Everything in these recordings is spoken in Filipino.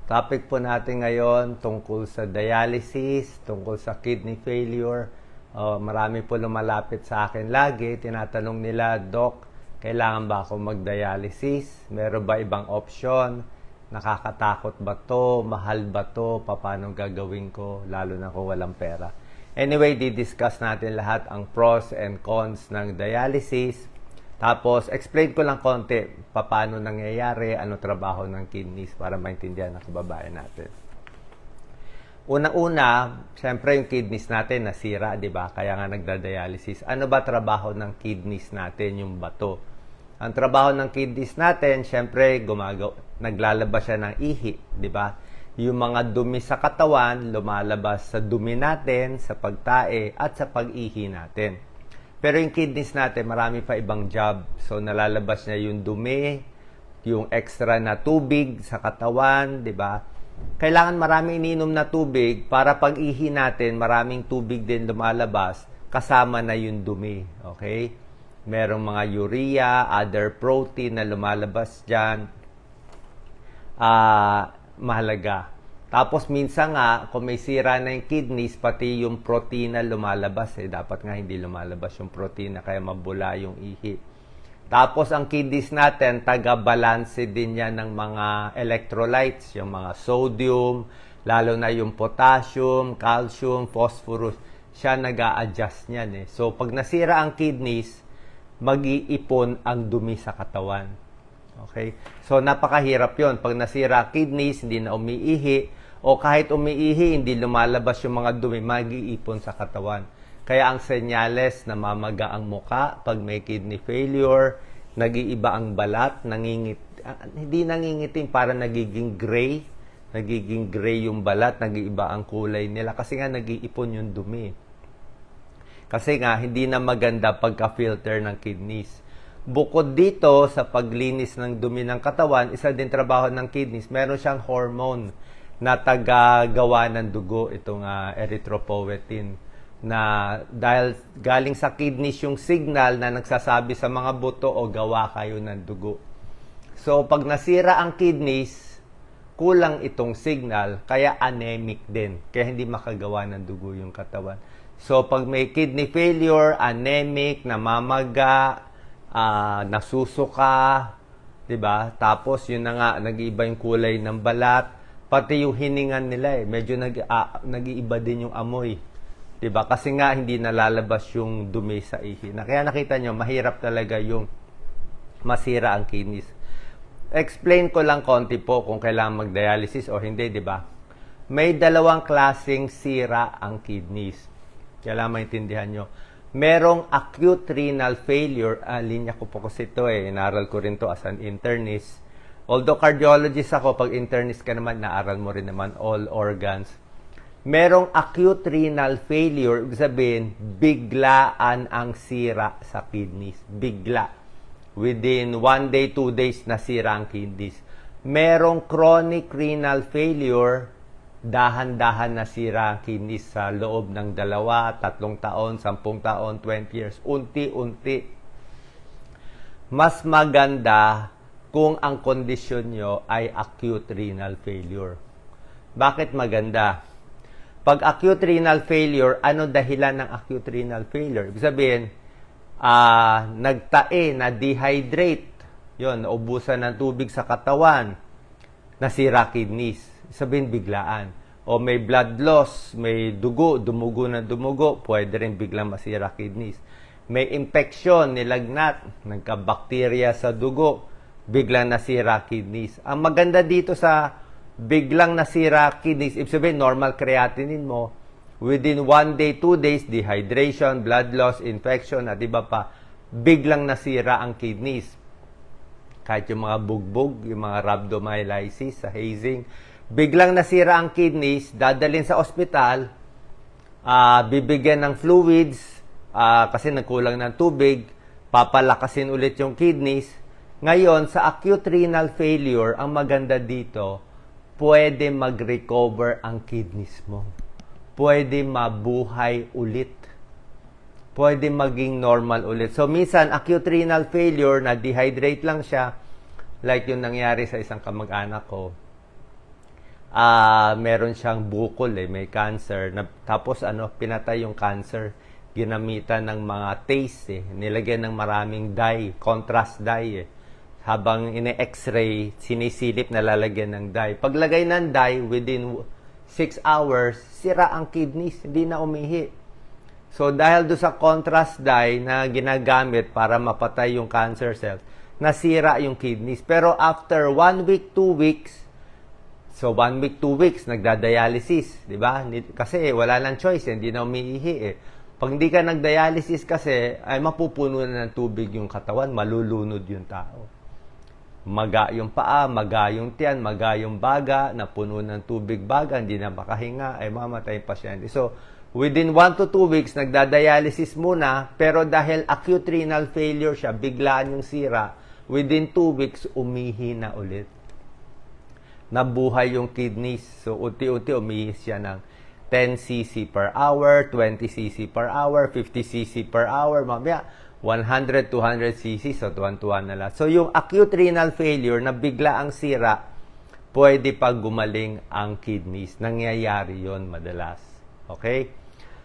Topic po natin ngayon tungkol sa dialysis, tungkol sa kidney failure. Marami po lumalapit sa akin lagi. Tinatanong nila, Doc, kailangan ba ako mag-dialysis? Meron ba ibang option? Nakakatakot ba to? Mahal ba to? Paano gagawin ko? Lalo na kung walang pera. Anyway, di-discuss natin lahat ang pros and cons ng dialysis. Tapos, explain ko lang konti paano nangyayari, ano trabaho ng kidneys para maintindihan ng kababayan natin. Unang-una, syempre yung kidneys natin nasira, di ba? Kaya nga nagda-dialysis. Ano ba trabaho ng kidneys natin, yung bato? Ang trabaho ng kidneys natin, syempre, naglalabas siya ng ihi, di ba? Yung mga dumi sa katawan, lumalabas sa dumi natin, sa pagtae, at sa pag-ihi natin. Pero yung kidneys natin, marami pa ibang job. So, nalalabas niya yung dumi, yung extra na tubig sa katawan, di ba? Kailangan maraming ininom na tubig para pag-ihi natin, maraming tubig din lumalabas, kasama na yung dumi. Okay? Merong mga urea, other protein na lumalabas dyan. Mahalaga. Tapos minsan nga, kung may sira na yung kidneys, pati yung protina lumalabas. Dapat nga hindi lumalabas yung protina, kaya mabula yung ihi. Tapos ang kidneys natin, taga-balanse din yan ng mga electrolytes, yung mga sodium, lalo na yung potassium, calcium, phosphorus. Siya nag-a-adjust niyan. So pag nasira ang kidneys, mag-iipon ang dumi sa katawan. Okay? So, napakahirap yon. Pag nasira kidneys, hindi na umiihi, o kahit umiihi, hindi lumalabas yung mga dumi, mag-iipon sa katawan. Kaya ang senyales, namamaga ang muka pag may kidney failure, nag-iiba ang balat, hindi nangingitim, para nagiging gray yung balat, nag-iiba ang kulay nila, kasi nga nag-iipon yung dumi. Kasi nga, hindi na maganda pagka-filter ng kidneys. Bukod dito, sa paglinis ng dumi ng katawan, isa din trabaho ng kidneys, meron siyang hormone na taga-gawa ng dugo, itong erythropoietin, na dahil galing sa kidneys yung signal na nagsasabi sa mga buto, o gawa kayo ng dugo. So, pag nasira ang kidneys, kulang itong signal, kaya anemic din, kaya hindi makagawa ng dugo yung katawan. So, pag may kidney failure, anemic, namamaga, nasusuka, 'di ba? Tapos yun na nga, nag-iiba yung kulay ng balat, pati yung hiningan nila medyo nag-iiba din yung amoy. 'Di ba? Kasi nga hindi nalalabas yung dumi sa ihi. Kaya nakita nyo, mahirap talaga yung masira ang kidneys. Explain ko lang konti po kung kailangan mag-dialysis o hindi, 'di ba? May dalawang klaseng sira ang kidneys. Kailangan maintindihan nyo. Merong acute renal failure. Linya ko po kasi ito Inaral ko rin to as an internist. Although cardiologist ako, pag internist ka naman, naaral mo rin naman all organs. Merong acute renal failure. Ibig sabihin, biglaan ang sira sa kidneys. Bigla. Within 1 day, 2 days, nasira ang kidneys. Merong chronic renal failure. Dahan-dahan nasira ang kidneys sa loob ng 2, 3 taon, 10 taon, 20 years. Unti-unti. Mas maganda kung ang kondisyon nyo ay acute renal failure. Bakit maganda? Pag acute renal failure, ano dahilan ng acute renal failure? Ibig sabihin, nagtae, na-dehydrate. Yun, naubusan ng tubig sa katawan. Nasira kidneys. Sabihin biglaan. O may blood loss, may dugo, dumugo na dumugo, pwede rin biglang masira kidneys. May infection, nilagnat, nagka-bacteria sa dugo, biglang nasira kidneys. Ang maganda dito sa biglang nasira kidneys, ibig sabihin normal creatinine mo, within 1 day, 2 days, dehydration, blood loss, infection, at iba pa, biglang nasira ang kidneys. Kahit yung mga bugbog, yung mga rhabdomyolysis sa hazing, biglang nasira ang kidneys, dadalhin sa ospital, bibigyan ng fluids, kasi nagkulang ng tubig, papalakasin ulit yung kidneys. Ngayon, sa acute renal failure, ang maganda dito, pwede mag-recover ang kidneys mo. Pwede mabuhay ulit. Pwede maging normal ulit. So, minsan, acute renal failure, na-dehydrate lang siya, like yung nangyari sa isang kamag-anak ko. meron siyang bukol may cancer. Tapos pinatay yung cancer. Ginamitan ng mga taste nilagyan ng maraming dye, contrast dye Habang ine-x-ray, sinisilip na lalagyan ng dye. Paglagay ng dye, within 6 hours, sira ang kidneys, hindi na umihi. So dahil do sa contrast dye na ginagamit para mapatay yung cancer cells, nasira yung kidneys. Pero after 1 week, 2 weeks, so 1 week, 2 weeks, nagda-dialysis, di ba? Kasi wala lang choice, hindi na umiihi Pag hindi ka nag-dialysis kasi, ay mapupuno na ng tubig yung katawan, malulunod yung tao. Maga yung paa, maga yung tiyan, maga yung baga, napuno ng tubig baga, hindi na makahinga, ay mamatay yung pasyente. So, within 1 to 2 weeks, nagda-dialysis muna, pero dahil acute renal failure siya, biglaan yung sira, within 2 weeks, umihi na ulit. Nabuhay yung kidneys. So, unti-unti umihi siya ng 10 cc per hour, 20 cc per hour, 50 cc per hour, mamaya 100, 200 cc, so tuwan-tuwan na lang. So, yung acute renal failure na bigla ang sira, pwede pag gumaling ang kidneys. Nangyayari yon madalas. Okay?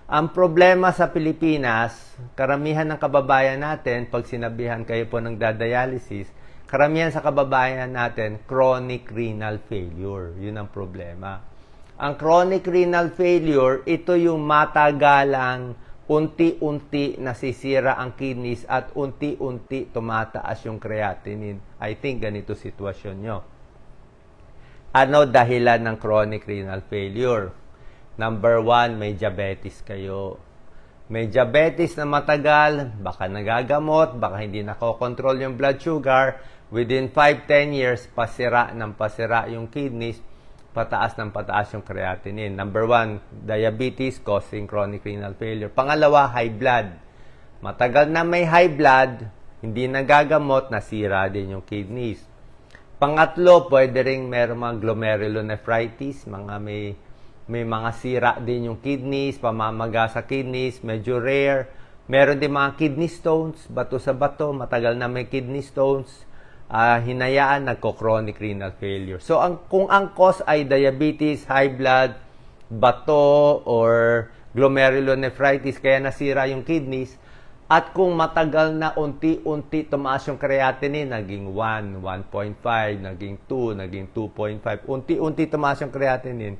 Ang problema sa Pilipinas, karamihan ng kababayan natin, pag sinabihan kayo po ng dialysis, karamihan sa kababayan natin, chronic renal failure. Yun ang problema. Ang chronic renal failure, ito yung matagalang unti-unti nasisira ang kidneys at unti-unti tumataas yung creatinine. I think ganito sitwasyon nyo. Ano dahilan ng chronic renal failure? Number 1, may diabetes kayo. May diabetes na matagal, baka nagagamot, baka hindi nakokontrol yung blood sugar. Within 5-10 years, pasira ng pasira yung kidneys, pataas ng pataas yung creatinine. Number 1, diabetes causing chronic renal failure. Pangalawa, high blood. Matagal na may high blood, hindi nagagamot, nasira din yung kidneys. Pangatlo, pwede ring meron mga glomerulonephritis, may mga sira din yung kidneys, pamamaga sa kidneys, medyo rare. Meron din mga kidney stones, bato sa bato, matagal na may kidney stones. Hinayaan, nagko-chronic renal failure. So, kung ang cause ay diabetes, high blood, bato, or glomerulonephritis, kaya nasira yung kidneys, at kung matagal na unti-unti tumaas yung creatinine, naging 1, 1.5, naging 2, naging 2.5, unti-unti tumaas yung creatinine,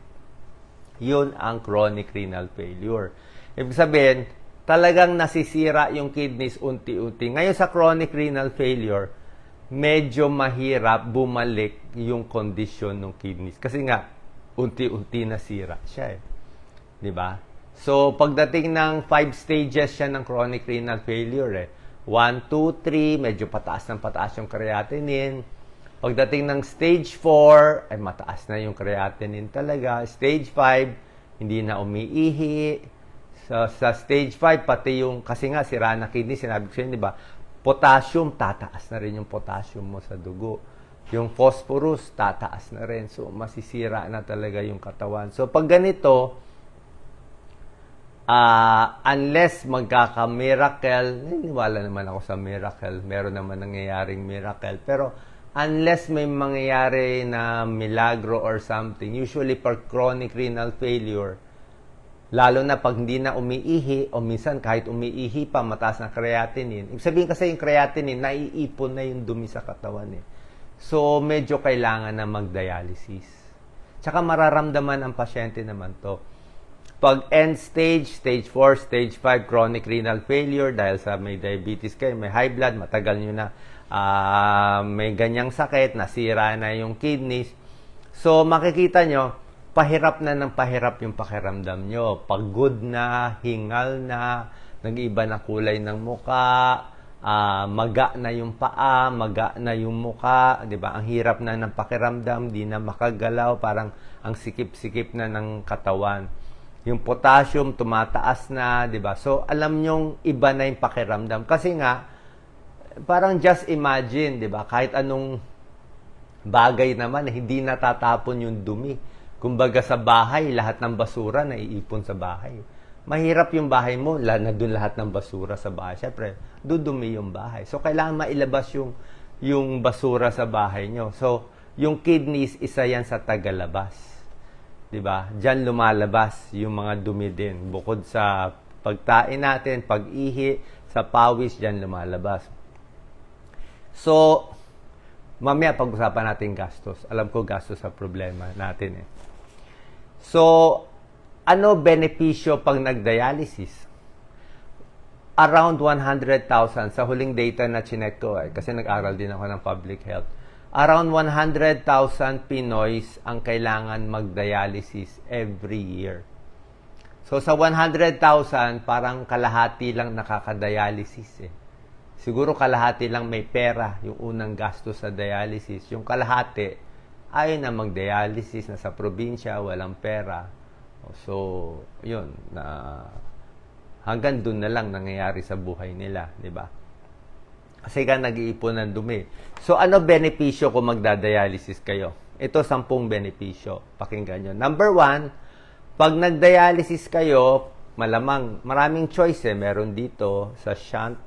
yun ang chronic renal failure. Ibig sabihin, talagang nasisira yung kidneys unti-unti. Ngayon sa chronic renal failure, medyo mahirap bumalik yung kondisyon ng kidneys. Kasi nga, unti-unti nasira siya Di ba? So, pagdating ng 5 stages siya ng chronic renal failure 1, 2, 3, medyo pataas yung creatinine. Pagdating ng stage 4, ay mataas na yung creatinine talaga. Stage 5, hindi na umiihi. So, sa stage 5, pati yung, kasi nga, sira na kidney, sinabi ko siya, di ba? Potassium, tataas na rin yung potassium mo sa dugo. Yung phosphorus, tataas na rin. So, masisira na talaga yung katawan. So, pag ganito, unless magkaka-miracle, naniniwala naman ako sa miracle. Meron naman nangyayaring miracle. Pero, unless may mangyayari na milagro or something, usually for chronic renal failure, lalo na pag hindi na umiihi, o minsan kahit umiihi pa, mataas na creatinine. Ibig sabihin kasi yung creatinine, naiipon na yung dumi sa katawan So, medyo kailangan na mag-dialysis. Tsaka mararamdaman ang pasyente naman to. Pag end stage, stage 4, stage 5, chronic renal failure, dahil sa may diabetes kayo, may high blood, matagal nyo na may ganyang sakit, nasira na yung kidneys. So, makikita nyo, pahirap na ng pahirap yung pakiramdam nyo. Pagod na, hingal na, nag-iba na kulay ng muka, maga na yung paa, maga na yung muka, di ba? Ang hirap na ng pakiramdam, di na makagalaw, parang ang sikip-sikip na ng katawan. Yung potassium tumataas na, di ba? So, alam nyong iba na yung pakiramdam. Kasi nga, parang just imagine, di ba? Kahit anong bagay naman, hindi natatapon yung dumi. Kumbaga sa bahay, lahat ng basura naiipon sa bahay. Mahirap yung bahay mo, nandun lahat ng basura sa bahay. Siyempre, dudumi yung bahay. So, kailangan mailabas yung basura sa bahay nyo. So, yung kidneys, isa yan sa tagalabas. 'di ba? Diyan lumalabas yung mga dumi din. Bukod sa pagtain natin, pag-ihi, sa pawis, diyan lumalabas. So, mamaya pag-usapan natin gastos. Alam ko gastos sa problema natin eh. So, ano benepisyo pag nag-dialysis? Around 100,000 sa huling data na chinek ko kasi nag-aral din ako ng public health. Around 100,000 Pinoys ang kailangan mag-dialysis every year. So sa 100,000, parang kalahati lang nakaka-dialysis eh. Siguro kalahati lang may pera yung unang gasto sa dialysis. Yung kalahati, ayaw na mag-dialysis, nasa probinsya, walang pera. So, yun, hanggang dun na lang nangyayari sa buhay nila, di ba? Kasi ka nag-iipon ng dumi. So, ano benepisyo kung magda-dialysis kayo? Ito, 10 benepisyo. Pakinggan nyo. Number 1, pag nag-dialysis kayo, malamang, maraming choice eh. Meron dito sa shunt,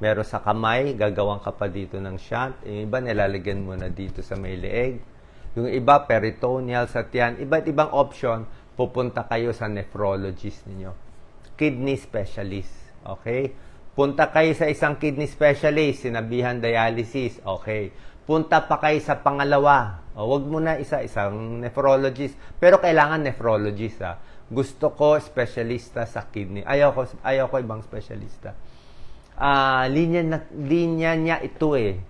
meron sa kamay, gagawin ka pa dito ng shunt. Yung iba, nilalagyan mo na dito sa may leeg. Yung iba, peritoneal, sa tiyan. Iba't ibang option, pupunta kayo sa nephrologist ninyo. Kidney specialist. Okay? Punta kayo sa isang kidney specialist, sinabihan dialysis. Okay. Punta pa kayo sa pangalawa. Wag mo na isang nephrologist. Pero kailangan nephrologist. Gusto ko specialista sa kidney. Ayaw ko ibang specialista. Linya niya ito eh.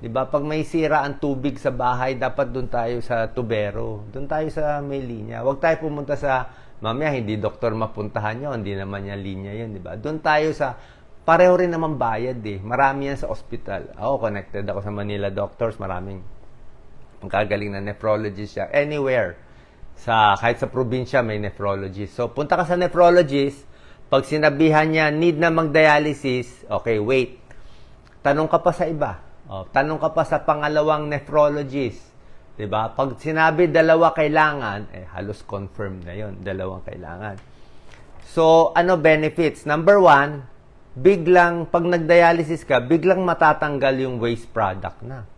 'Di ba? Pag may sira ang tubig sa bahay, dapat doon tayo sa tubero. Doon tayo sa may linya. Huwag tayo pumunta sa mamaya hindi doktor mapuntahan niyo, hindi naman niya linya 'yun, 'di ba? Doon tayo sa pareho rin naman bayad eh. Marami yan sa ospital. Ako connected ako sa Manila Doctors, maraming magkagaling na nephrologist siya. Anywhere. Kahit sa probinsya may nephrologist. So punta ka sa nephrologist. Pag sinabihan niya, need na mag-dialysis, okay, wait. Tanong ka pa sa iba. Tanong ka pa sa pangalawang nephrologist. Diba? Pag sinabi dalawa kailangan, halos confirm na yon, dalawang kailangan. So, ano benefits? Number 1, pag nag-dialysis ka, biglang matatanggal yung waste product na.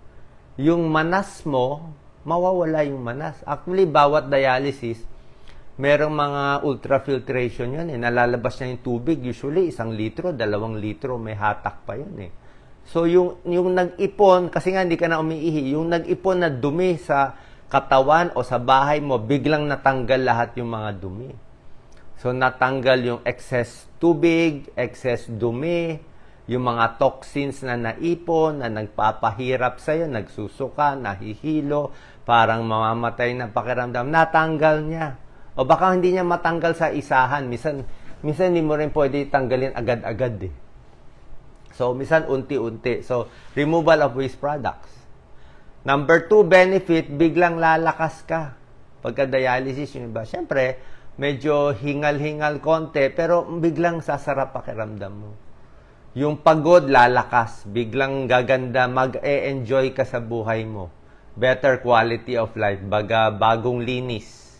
Yung manas mo, mawawala yung manas. Actually, bawat dialysis, merong mga ultrafiltration yun eh. Nalalabas na yung tubig. Usually, 1 litro, 2 litro. May hatak pa yun eh. So, yung nag-ipon, kasi nga hindi ka na umiihi, yung nag-ipon na dumi sa katawan o sa bahay mo, biglang natanggal lahat yung mga dumi. So, natanggal yung excess tubig, excess dumi, yung mga toxins na naipon, na nagpapahirap sa'yo, nagsusuka, nahihilo, parang mamamatay na pakiramdam, natanggal niya. O baka hindi niya matanggal sa isahan. Minsan hindi mo rin pwede tanggalin agad-agad eh. So, minsan unti-unti. So, removal of waste products. Number 2 benefit, biglang lalakas ka. Pagka-dialysis, yung iba. Siyempre, medyo hingal-hingal konti, pero biglang sasarap pakiramdam mo. Yung pagod, lalakas. Biglang gaganda, mag-e-enjoy ka sa buhay mo. Better quality of life. Bagong linis.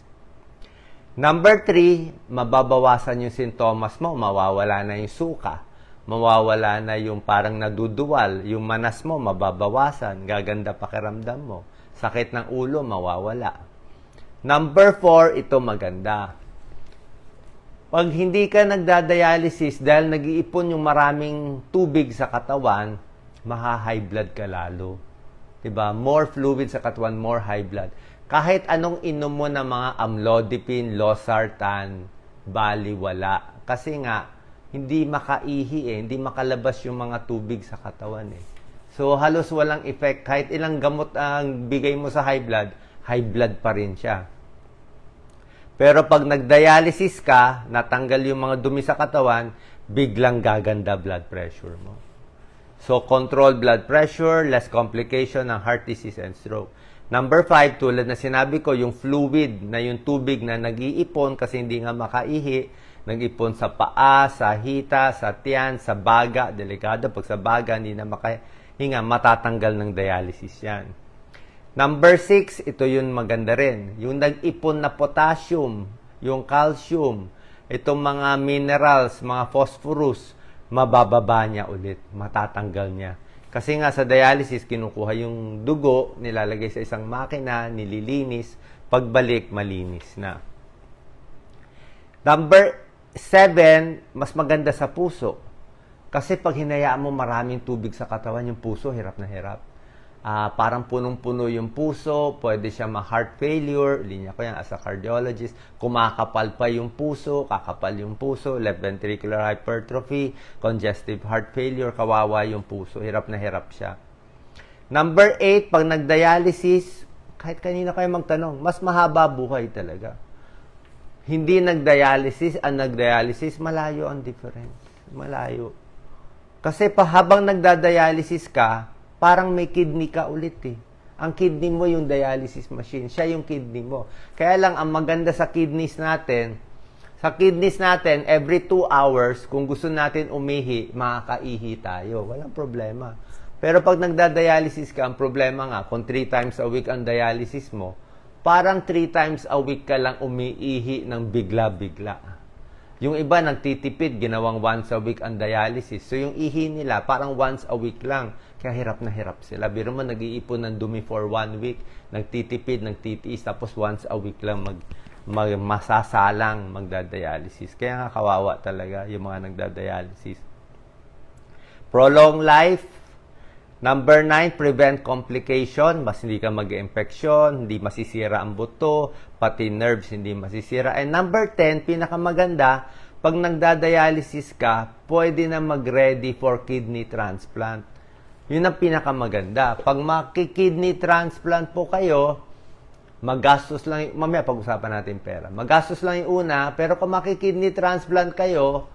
Number 3, mababawasan yung sintomas mo. Mawawala na yung suka. Mawawala na yung parang naduduwal. Yung manas mo, mababawasan. Gaganda pakiramdam mo. Sakit ng ulo, mawawala. Number 4, ito maganda. Pag hindi ka nagda-dialysis dahil nag-iipon yung maraming tubig sa katawan, maha-high blood ka lalo. Diba? More fluid sa katawan, more high blood. Kahit anong inom mo ng mga amlodipine, losartan, baliwala. Kasi nga, hindi makaihi eh, hindi makalabas yung mga tubig sa katawan eh. So, halos walang effect. Kahit ilang gamot ang bigay mo sa high blood pa rin siya. Pero pag nag-dialysis ka, natanggal yung mga dumi sa katawan, biglang gaganda blood pressure mo. So, control blood pressure, less complication ng heart disease and stroke. Number 5, tulad na sinabi ko, yung fluid na yung tubig na nag-iipon kasi hindi nga makaihi, nag-ipon sa paa, sa hita, sa tiyan, sa baga, delikado. Pag sa baga, hindi na makahinga, matatanggal ng dialysis yan. Number 6, ito yung maganda rin. Yung nag-ipon na potassium, yung calcium, itong mga minerals, mga phosphorus, mabababa niya ulit, matatanggal niya. Kasi nga sa dialysis, kinukuha yung dugo, nilalagay sa isang makina, nililinis, pagbalik, malinis na. Number 7, mas maganda sa puso. Kasi pag hinayaan mo maraming tubig sa katawan, yung puso, hirap na hirap. Parang punong-puno yung puso, pwede siya ma-heart failure, linya ko yan as a cardiologist, kumakapal pa yung puso, kakapal yung puso, left ventricular hypertrophy, congestive heart failure, kawawa yung puso, hirap na hirap siya. Number 8, pag nag-dialysis, kahit kanina kayo magtanong, mas mahaba buhay talaga. Hindi nag-dialysis, ang nag-dialysis, malayo ang difference. Malayo. Kasi habang nagda-dialysis ka, parang may kidney ka ulit eh. Ang kidney mo yung dialysis machine. Siya yung kidney mo. Kaya lang, ang maganda sa kidneys natin, every 2 hours, kung gusto natin umihi, makakaihi tayo. Walang problema. Pero pag nagda-dialysis ka, ang problema nga, kung 3 times a week ang dialysis mo, parang 3 times a week ka lang umiihi ng bigla-bigla. Yung iba nagtitipid, ginawang once a week ang dialysis. So yung ihi nila, parang once a week lang. Kaya hirap na hirap sila. Biro mo, nag-iipon ng dumi for 1 week, nagtitipid, nagtitiis, tapos once a week lang masasalang magda-dialysis. Kaya nga kawawa talaga yung mga nagda-dialysis. Prolong life. Number 9, prevent complication. Mas hindi ka mag-infeksyon, hindi masisira ang buto, pati nerves hindi masisira. And number 10, pinakamaganda, pag nagda-dialysis ka, pwede na mag-ready for kidney transplant. Yun ang pinakamaganda. Pag maki-kidney transplant po kayo, magastos lang, mamaya pag-usapan natin pera. Magastos lang yung una, pero kung maki-kidney transplant kayo,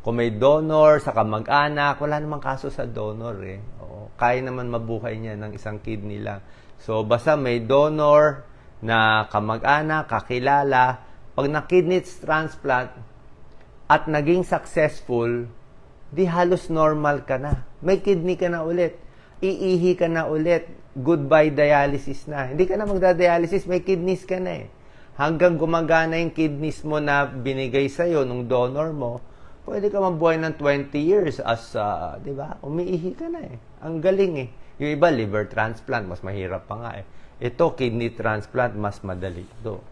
kung may donor, sa kamag-anak, wala namang kaso sa donor eh. Oo, kaya naman mabuhay niya ng isang kidney lang. So, basta may donor na kamag-anak, kakilala, pag na-kidney transplant at naging successful, di halos normal ka na. May kidney ka na ulit. Iihi ka na ulit. Goodbye dialysis na. Hindi ka na magda-dialysis, may kidneys ka na eh. Hanggang gumagana yung kidneys mo na binigay sa'yo nung donor mo, pwede ka mabuhay ng 20 years as, di ba? Umiihi ka na eh. Ang galing eh. Yung iba, liver transplant, mas mahirap pa nga eh. Ito, kidney transplant, mas madali ito.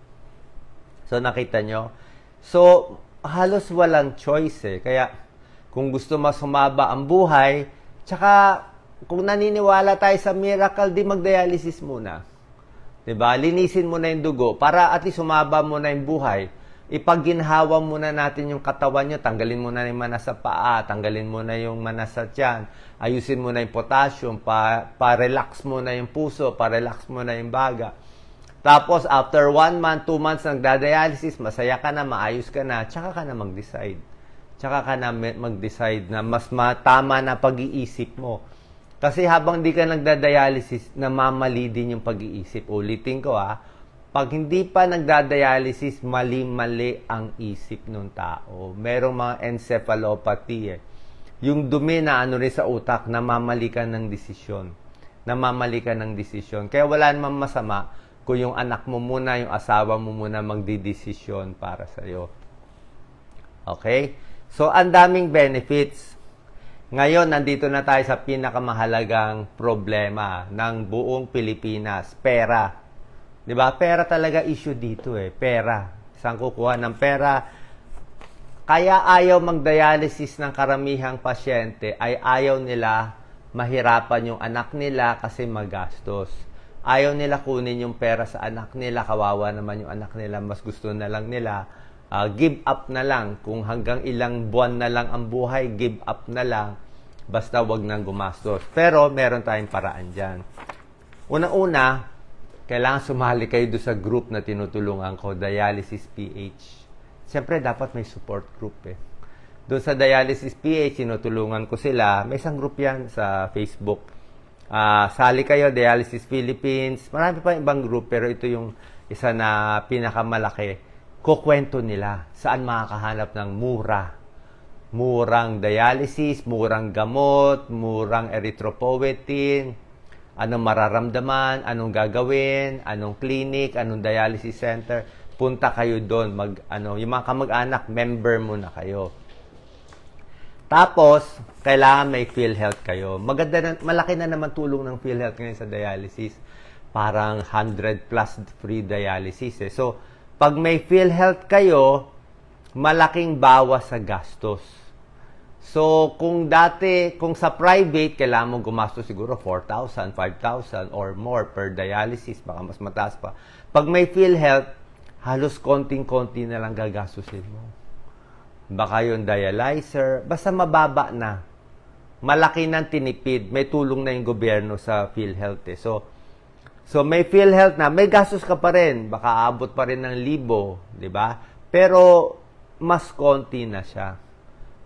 So, nakita nyo? So, halos walang choice eh. Kaya, kung gusto mas humaba ang buhay, tsaka, kung naniniwala tayo sa miracle, di mag-dialysis muna. Diba? Linisin mo na yung dugo para at least humaba mo na yung buhay. Ipagginhawa muna natin yung katawan nyo, tanggalin mo na yung manas sa paa, tanggalin mo na yung manas sa tiyan, ayusin mo na yung potassium, pa-relax mo na yung puso, pa-relax mo na yung baga. Tapos, after 1 month, 2 months nagda-dialysis, masaya ka na, maayos ka na, tsaka ka na mag-decide. Tsaka ka na mag-decide na mas tama na pag-iisip mo. Kasi habang di ka nagda-dialysis, namamali din yung pag-iisip. Ulitin ko pag hindi pa nagda-dialysis, mali-mali ang isip ng tao. Merong mga encephalopathy eh. Yung dumi na ano rin sa utak, namamali ka ng desisyon. Namamali ka ng desisyon. Kaya wala namang masama kung yung anak mo muna, yung asawa mo muna magdidesisyon para sa'yo. Okay? So, ang daming benefits. Ngayon, nandito na tayo sa pinakamahalagang problema ng buong Pilipinas, pera. Diba? Pera talaga issue dito eh. Pera. Saan kukuha ng pera? Kaya ayaw mag-dialysis ng karamihang pasyente ay ayaw nila mahirapan yung anak nila kasi magastos. Ayaw nila kunin yung pera sa anak nila. Kawawa naman yung anak nila. Mas gusto na lang nila. Give up na lang. Kung hanggang ilang buwan na lang ang buhay, give up na lang. Basta wag nang gumastos. Pero meron tayong paraan dyan. Unang-una, kailangan sumali kayo doon sa group na tinutulungan ko, Dialysis PH. Siyempre, dapat may support group eh. Doon sa Dialysis PH, tinutulungan ko sila. May isang group yan sa Facebook. Sali kayo, Dialysis Philippines. Marami pa ibang group, pero ito yung isa na pinakamalaki. Kukwento nila saan makakahanap ng murang dialysis, murang gamot, murang erythropoietin, anong mararamdaman, anong gagawin, anong clinic, anong dialysis center. Punta kayo doon. Yung mga kamag-anak, member mo na kayo. Tapos, kailangan may PhilHealth kayo. Maganda na, malaki na naman tulong ng PhilHealth ngayon sa dialysis. Parang 100 plus free dialysis. Eh. So, pag may PhilHealth kayo, malaking bawas sa gastos. So, kung sa private, kailangan mo gumastos siguro 4,000, 5,000 or more per dialysis. Baka mas mataas pa. Pag may PhilHealth, halos konting-konti na lang gagastusin mo. Baka yung dialyzer, basta mababa na. Malaki ng tinipid, may tulong na yung gobyerno sa PhilHealth. Eh. So may PhilHealth na, may gastos ka pa rin, baka abot pa rin ng 1,000, di ba? Pero mas konti na siya.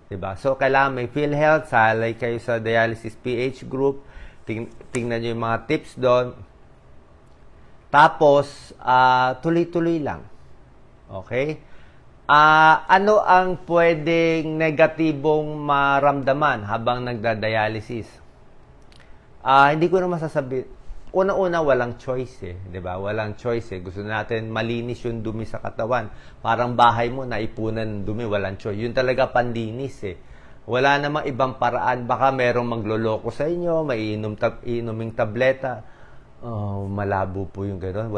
Di ba? So kailangan may PhilHealth, salay kayo sa Dialysis PH group, tingnan nyo yung mga tips doon. Tapos, tuloy-tuloy lang. Okay? Ano ang pwedeng negatibong maramdaman habang nagda-dialysis? Hindi ko na masasabi. Una-una, walang choice eh. 'Di ba? Walang choice eh. Gusto natin malinis yung dumi sa katawan. Parang bahay mo, naipunan ng dumi, walang choice. Yun talaga panlinis eh. Wala namang ibang paraan. Baka merong magloloko sa inyo, may inuming tableta. Oh, malabo po yung gano'n.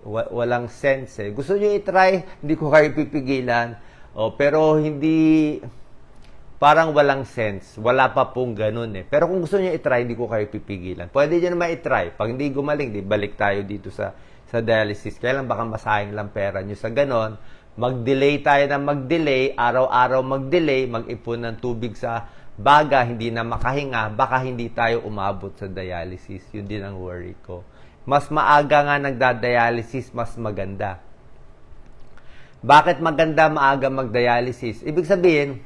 Walang sense eh. Gusto nyo i-try, hindi ko kayo pipigilan. Oh, pero hindi, parang walang sense. Wala pa pong gano'n eh. Pero kung gusto nyo i-try, hindi ko kayo pipigilan. Pwede nyo naman i-try. Pag hindi gumaling, di balik tayo dito sa dialysis. Kaya lang baka masayang lang pera nyo sa gano'n. Mag-delay tayo na mag-delay. Araw-araw mag-delay. Mag-ipon ng tubig sa baga, hindi na makahinga, baka hindi tayo umabot sa dialysis. Yun din ang worry ko. Mas maaga nga nagda-dialysis, mas maganda. Bakit maganda maaga mag-dialysis? Ibig sabihin,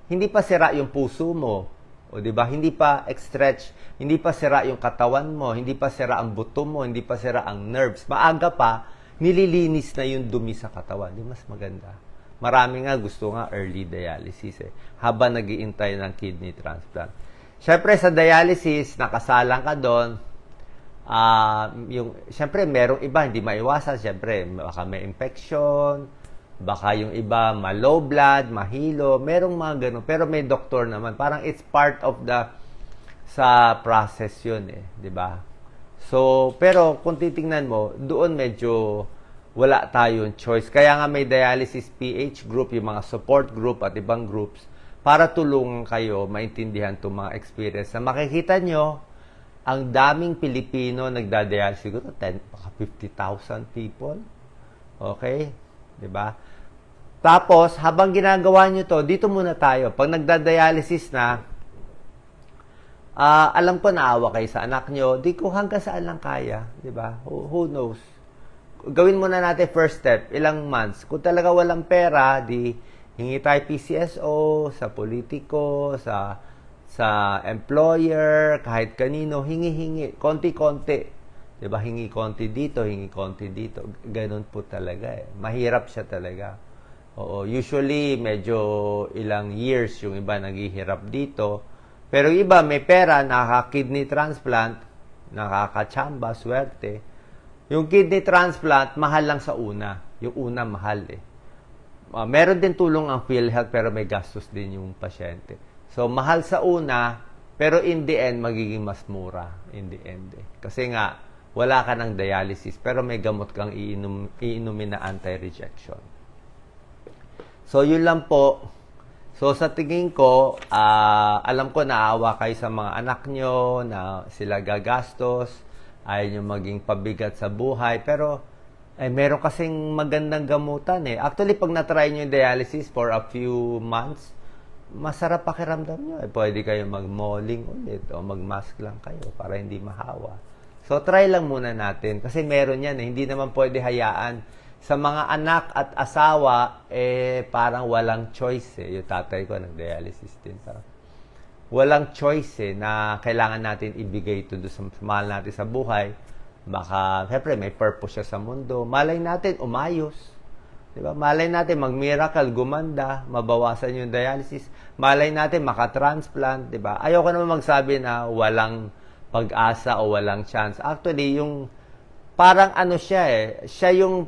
hindi pa sira yung puso mo. O di ba? Hindi pa stretch, hindi pa sira yung katawan mo, hindi pa sira ang buto mo, hindi pa sira ang nerves. Maaga pa, nililinis na yung dumi sa katawan. Di mas maganda. Marami nga gusto nga early dialysis eh, habang nag-iintay ng kidney transplant. Siyempre sa dialysis, nakasalang ka doon. Siyempre merong iba hindi maiwasan. Siyempre baka may infection, baka yung iba ma-low blood, mahilo, merong mga ganun. Pero may doktor naman. Parang it's part of sa process yun eh, di ba? So, pero kung titingnan mo, doon medyo wala tayong choice. Kaya nga may dialysis PH group, yung mga support group at ibang groups para tulungan kayo maintindihan itong mga experience. Na makikita nyo, ang daming Pilipino nagda-dialysis. Siguro 50,000 people. Okay? Diba? Tapos, habang ginagawa nyo to, dito muna tayo. Pag nagda-dialysis na, alam ko naawa kayo sa anak nyo, di ko hanggang saan lang kaya. Diba? Who knows? Gawin muna natin first step, ilang months. Kung talaga walang pera, di hingi tayo PCSO, sa politiko, sa employer, kahit kanino, hingi-hingi, konti-konti. Diba? Hingi konti dito, hingi konti dito. Ganun po talaga eh. Mahirap siya talaga. Oo, usually, medyo ilang years yung iba naghihirap dito. Pero iba, may pera, nakaka-kidney transplant, nakaka-chamba, swerte. Yung kidney transplant, mahal lang sa una. Yung una, mahal eh. Meron din tulong ang PhilHealth, pero may gastos din yung pasyente. So, mahal sa una, pero in the end, magiging mas mura in the end eh. Kasi nga, wala ka ng dialysis, pero may gamot kang iinumin na anti-rejection. So, yun lang po. So, sa tingin ko, alam ko naawa kayo sa mga anak nyo, na sila gagastos, ayaw nyo maging pabigat sa buhay. Pero, meron kasing magandang gamutan eh. Actually, pag na-try nyo yung dialysis for a few months, masarap pakiramdam nyo. Pwede kayo mag-malling ulit o mag-mask lang kayo para hindi mahawa. So, try lang muna natin. Kasi meron yan eh. Hindi naman pwede hayaan. Sa mga anak at asawa, parang walang choice eh. Yung tatay ko, nag-dialysis din sa walang choice eh, na kailangan natin ibigay ito sa mahal natin sa buhay. Baka, syempre, may purpose siya sa mundo. Malay natin, umayos. Diba? Malay natin, mag-miracle, gumanda, mabawasan yung dialysis. Malay natin, makatransplant. Diba? Ayoko naman magsabi na walang pag-asa o walang chance. Actually, yung parang ano siya eh, siya yung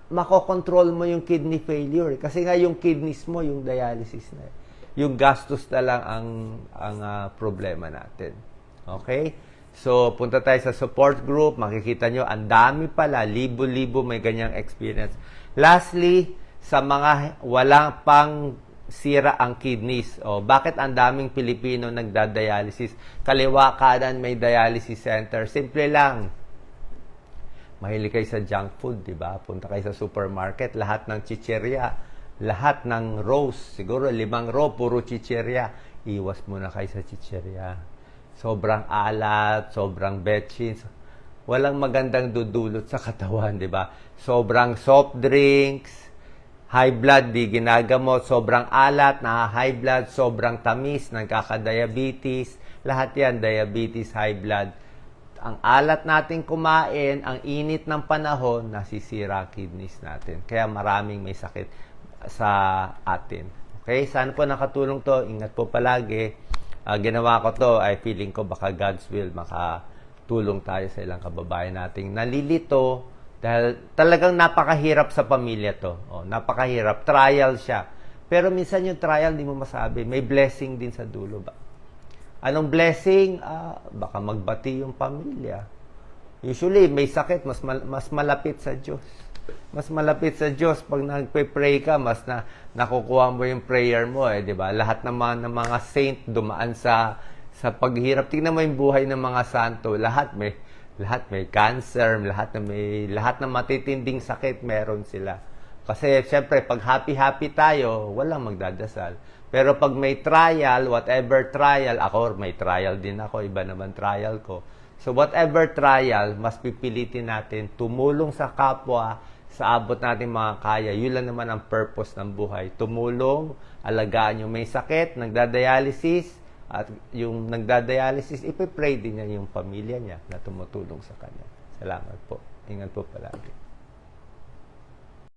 makokontrol mo yung kidney failure. Kasi nga yung kidneys mo, yung dialysis na eh. yung gastos na lang ang problema natin. Okay? So, punta tayo sa support group. Makikita nyo, ang dami pala. Libo-libo may ganyang experience. Lastly, sa mga walang pang sira ang kidneys. O, bakit ang daming Pilipino nagda-dialysis? Kaliwa, kanan, may dialysis center. Simple lang. Mahilig kayo sa junk food, di ba? Punta kayo sa supermarket, lahat ng chicherya, lahat ng rows, siguro 5 row, puro chicherya. Iwas muna kayo sa chicherya. Sobrang alat, sobrang betchin. Walang magandang dudulot sa katawan, di ba? Sobrang soft drinks, high blood, di ginagamot, sobrang alat, high blood, sobrang tamis, nagkaka-diabetes. Lahat yan, diabetes, high blood. Ang alat natin kumain, ang init ng panahon, nasisira kidneys natin. Kaya maraming may sakit sa atin. Okay? Sana po nakatulong to. Ingat po palagi. Ginawa ko to ay feeling ko baka God's will makatulong tayo sa ilang kababayan nating nalilito dahil talagang napakahirap sa pamilya to. Napakahirap. Trial siya. Pero minsan yung trial, di mo masabi. May blessing din sa dulo ba? Anong blessing? Baka magbati yung pamilya. Usually, may sakit, mas malapit sa Diyos. Mas malapit sa Diyos. Pag nagpe-pray ka, mas nakukuha mo yung prayer mo, di ba? Lahat ng mga saint dumaan sa paghihirap. Tingnan mo yung buhay ng mga santo. Lahat may cancer, lahat ng matitinding sakit meron sila. Kasi, syempre, pag happy-happy tayo, walang magdadasal. Pero pag may trial, whatever trial, ako may trial din ako, iba naman trial ko. So, whatever trial, mas pipilitin natin tumulong sa kapwa, sa abot natin mga kaya. Yun lang naman ang purpose ng buhay. Tumulong, alagaan yung may sakit, nagdadialysis, at yung nagdadialysis, ipipray din niya yung pamilya niya na tumutulong sa kanya. Salamat po. Ingat po palagi.